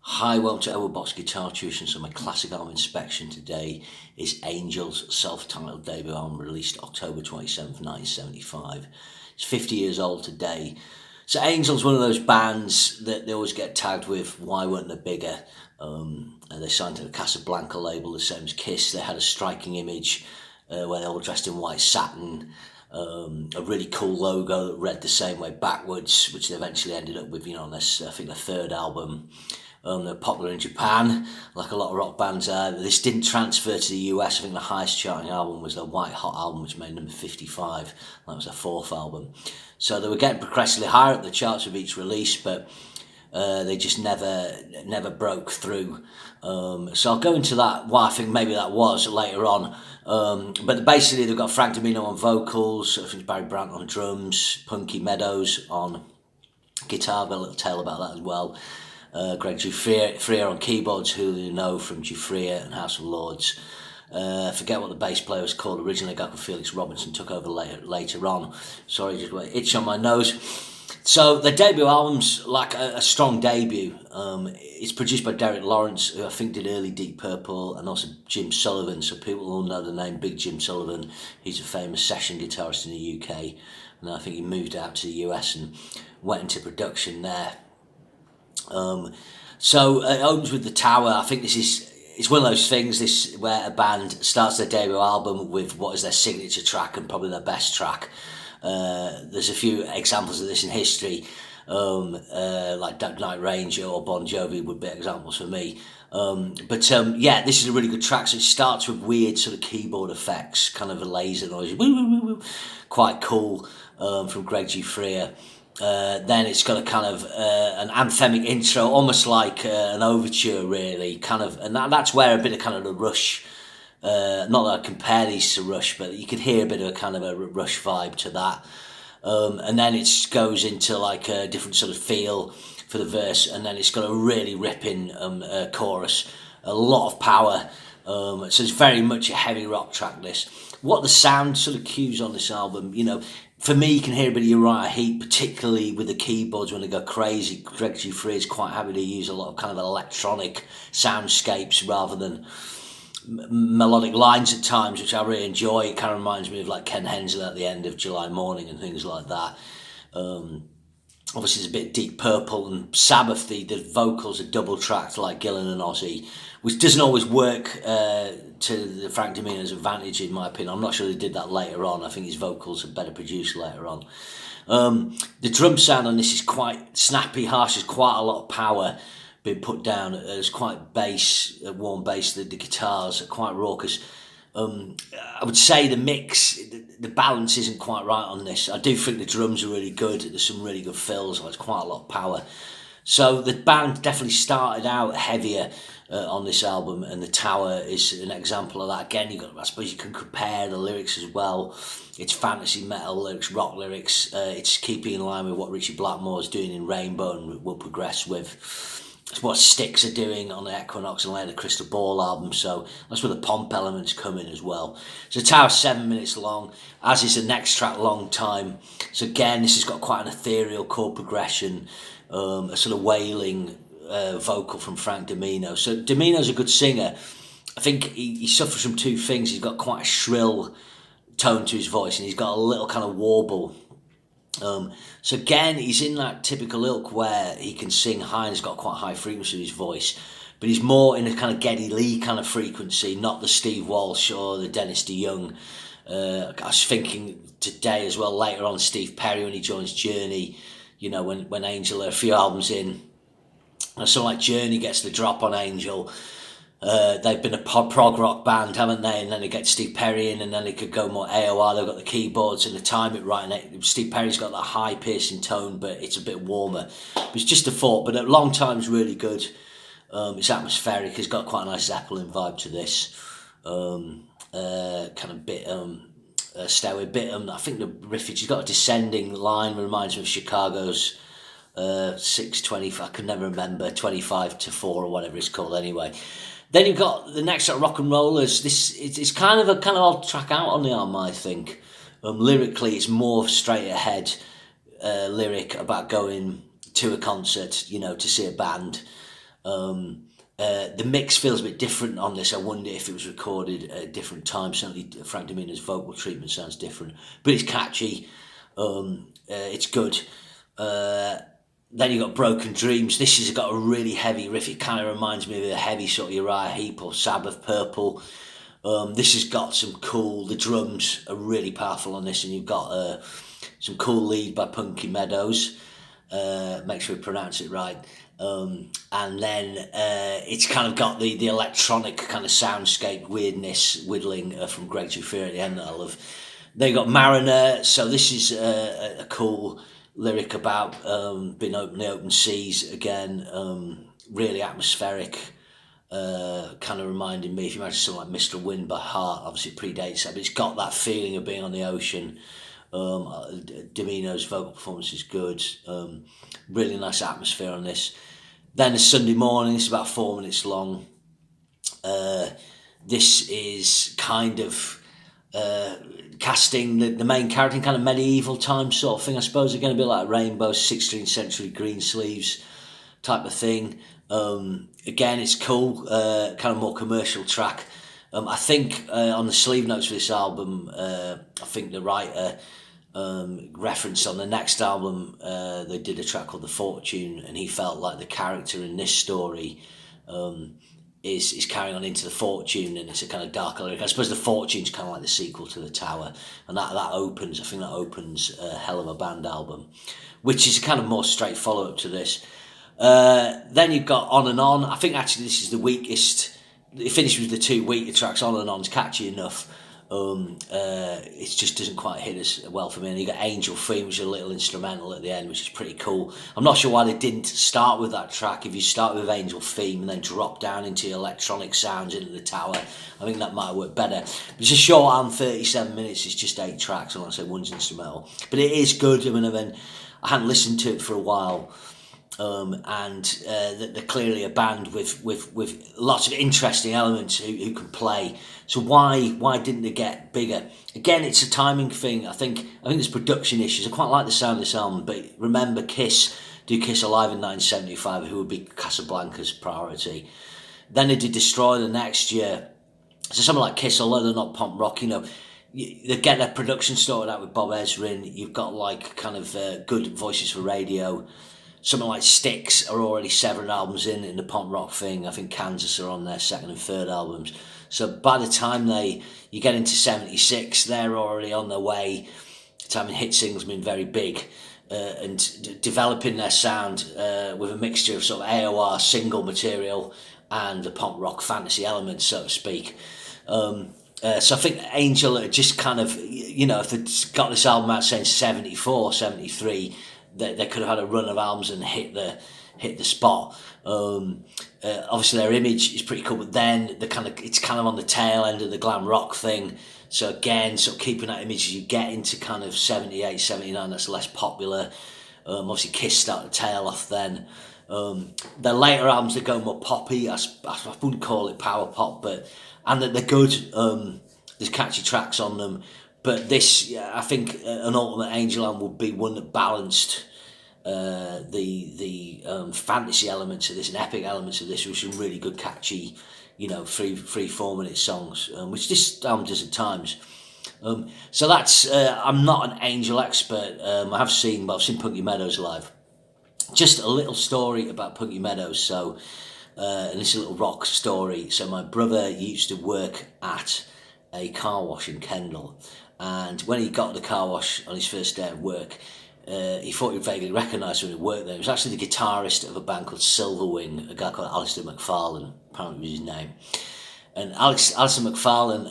Hi, welcome to Our Box Guitar Tuition. So my classic album inspection today is Angels' self-titled debut album released October 27th, 1975. It's 50 years old today. So Angels, one of those bands that they always get tagged with, why weren't they bigger? And they signed to the Casablanca label, the same as Kiss. They had a striking image where they were dressed in white satin, a really cool logo that read the same way backwards, which they eventually ended up with, on this, I think, the third album. They're popular in Japan, like a lot of rock bands are. This didn't transfer to the US. I think the highest charting album was their White Hot album, which made number 55. That was their fourth album. So they were getting progressively higher up the charts with each release, but they just never broke through. So I'll go into that, why I think maybe that was later on. But basically they've got Frank Domino on vocals, I think Barry Brandt on drums, Punky Meadows on guitar, I've got a little tale about that as well. Greg Giuffria on keyboards, who you know from Giuffria and House of Lords. I forget what the bass player was called originally. A guy called Felix Robinson took over later on. Sorry, just got an itch on my nose. So the debut album's like a strong debut. It's produced by Derek Lawrence, who I think did early Deep Purple, and also Jim Sullivan. So people all know the name Big Jim Sullivan. He's a famous session guitarist in the UK, and I think he moved out to the US and went into production there. So it opens with The Tower. I think it's one of those things where a band starts their debut album with what is their signature track and probably their best track. There's a few examples of this in history, like Dark Knight Ranger or Bon Jovi would be examples for me. But this is a really good track. So it starts with weird sort of keyboard effects, kind of a laser noise, woo, woo, woo, woo. Quite cool, from Greg Giuffria. Then it's got a kind of an anthemic intro, almost like an overture, really, kind of, and that's where a bit of kind of the Rush. Not that I compare these to Rush, but you could hear a bit of a kind of a Rush vibe to that. And then it goes into like a different sort of feel for the verse, and then it's got a really ripping chorus, a lot of power. So it's very much a heavy rock track. This, what the sound sort of cues on this album, for me, you can hear a bit of Uriah Heep, particularly with the keyboards when they go crazy. Greg Giuffria is quite happy to use a lot of kind of electronic soundscapes rather than melodic lines at times, which I really enjoy. It kind of reminds me of like Ken Hensler at the end of July Morning and things like that. Obviously, it's a bit Deep Purple and Sabbath. The vocals are double tracked like Gillan and Ozzy, which doesn't always work to the Frank Domino's advantage, in my opinion. I'm not sure they did that later on. I think his vocals are better produced later on. The drum sound on this is quite snappy, harsh. There's quite a lot of power being put down. There's quite bass, warm bass. The guitars are quite raucous. I would say the mix, the balance isn't quite right on this. I do think the drums are really good. There's some really good fills. There's quite a lot of power. So the band definitely started out heavier on this album, and The Tower is an example of that. Again, I suppose you can compare the lyrics as well. It's fantasy metal lyrics, rock lyrics. It's keeping in line with what Richie Blackmore is doing in Rainbow and will progress with. It's what Styx are doing on the Equinox and later the Crystal Ball album, so that's where the pomp elements come in as well. So The Tower's 7 minutes long, as is the next track, Long Time. So again, this has got quite an ethereal chord progression, a sort of wailing vocal from Frank Domino. So Domino's a good singer. I think he suffers from two things. He's got quite a shrill tone to his voice, and he's got a little kind of warble. So again, he's in that typical ilk where he can sing high and he's got quite high frequency with his voice, but he's more in a kind of Geddy Lee kind of frequency, not the Steve Walsh or the Dennis DeYoung. I was thinking today as well, later on, Steve Perry when he joins Journey, when Angel are a few albums in, and so like Journey gets the drop on Angel. They've been a prog rock band, haven't they? And then they get Steve Perry in, and then they could go more AOR. They've got the keyboards and the time it right. And Steve Perry's got that high piercing tone, but it's a bit warmer. It's just a thought, but a Long Time's really good. It's atmospheric. It's got quite a nice Zeppelin vibe to this. Kind of bit stairway bit. I think the riffage has got a descending line that reminds me of Chicago's 6:20. I can never remember 25 to 4 or whatever it's called. Anyway. Then you've got the next Rock and Rollers. It's kind of odd track out on the album, I think. Lyrically, it's more straight ahead lyric about going to a concert, to see a band. The mix feels a bit different on this. I wonder if it was recorded at a different time. Certainly Frank Domina's vocal treatment sounds different, but it's catchy. It's good. Then you got Broken Dreams. This has got a really heavy riff. It kind of reminds me of a heavy sort of Uriah Heep or Sabbath Purple. This has got some cool. The drums are really powerful on this, and you've got some cool lead by Punky Meadows. Make sure we pronounce it right. And then it's kind of got the electronic kind of soundscape weirdness whittling from Greg Truffaut at the end that I love. They got Mariner, so this is a cool lyric about being open the open seas again, really atmospheric, kind of reminding me, if you imagine something like Mr. Wind by Heart, obviously it predates that, but it's got that feeling of being on the ocean. Domino's vocal performance is good, really nice atmosphere on this. Then a Sunday Morning, it's about 4 minutes long. This is kind of casting the main character in kind of medieval time sort of thing. I suppose they're going to be like Rainbow, 16th century Greensleeves type of thing. Again, it's cool, kind of more commercial track. I think on the sleeve notes for this album, I think the writer referenced on the next album, they did a track called The Fortune, and he felt like the character in this story is carrying on into The Fortune, and it's a kind of darker lyric. I suppose The Fortune's kind of like the sequel to The Tower, and that opens, I think that opens a Hell of a Band album, which is a kind of more straight follow-up to this. Then you've got On and On. I think actually this is the weakest. It finished with the 2 weaker tracks. On and On's catchy enough. It just doesn't quite hit as well for me. And you got Angel Theme, which is a little instrumental at the end, which is pretty cool. I'm not sure why they didn't start with that track. If you start with Angel Theme and then drop down into electronic sounds into the Tower, I think that might work better. But it's a short album, 37 minutes. It's just 8 tracks. I want to say one's instrumental, but it is good. I mean, I hadn't listened to it for a while. And they're clearly a band with lots of interesting elements who can play. So why didn't they get bigger? Again, it's a timing thing. I think there's production issues. I quite like the sound of this album, but remember Kiss Alive in 1975, who would be Casablanca's priority. Then they did Destroy the next year. So something like Kiss, although they're not punk rock, they get their production sorted out with Bob Ezrin. You've got like kind of good voices for radio. Something like Styx are already 7 albums in the punk rock thing. I think Kansas are on their 2nd and 3rd albums. So by the time you get into 76, they're already on their way to having hit singles, been very big, and developing their sound with a mixture of sort of AOR single material and the punk rock fantasy elements, so to speak. So I think Angel are just kind of, if they'd got this album out saying 74, 73, they could have had a run of albums and hit the spot. Obviously their image is pretty cool, but then it's kind of on the tail end of the glam rock thing. So again, sort of keeping that image as you get into kind of 78, 79, that's less popular. Obviously Kiss start to tail off then. Their later albums, they go more poppy. I wouldn't call it power pop, and that they're good. There's catchy tracks on them. But this, I think an Ultimate Angel album would be one that balanced the fantasy elements of this and epic elements of this with some really good catchy, 3-4 minute songs, which this album does at times. So that's, I'm not an Angel expert. I've seen Punky Meadows live. Just a little story about Punky Meadows. So, and this is a little rock story. So my brother used to work at a car wash in Kendal. And when he got the car wash on his first day of work, he thought he'd vaguely recognise when he worked there. He was actually the guitarist of a band called Silverwing, a guy called Alistair McFarlane, apparently was his name. And Alistair McFarlane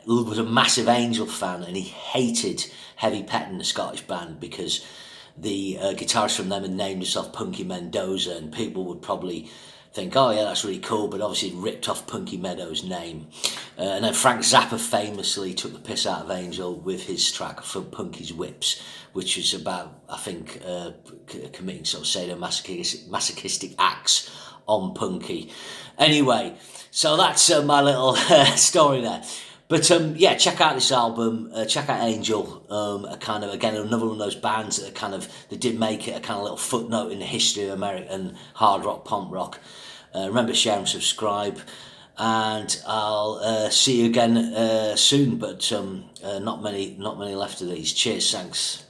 was a massive Angel fan, and he hated Heavy Petting, the Scottish band, because the guitarist from them had named himself Punky Mendoza, and people would probably think, oh yeah, that's really cool, but obviously it ripped off Punky Meadows' name. And then Frank Zappa famously took the piss out of Angel with his track for Punky's Whips, which was about, I think, committing sort of sadomasochistic acts on Punky. Anyway, so that's my little story there. But yeah, check out this album. Check out Angel. A kind of, again, another one of those bands that did make it a kind of little footnote in the history of American hard rock, punk rock. Remember, share and subscribe, and I'll see you again soon. But not many left of these. Cheers, thanks.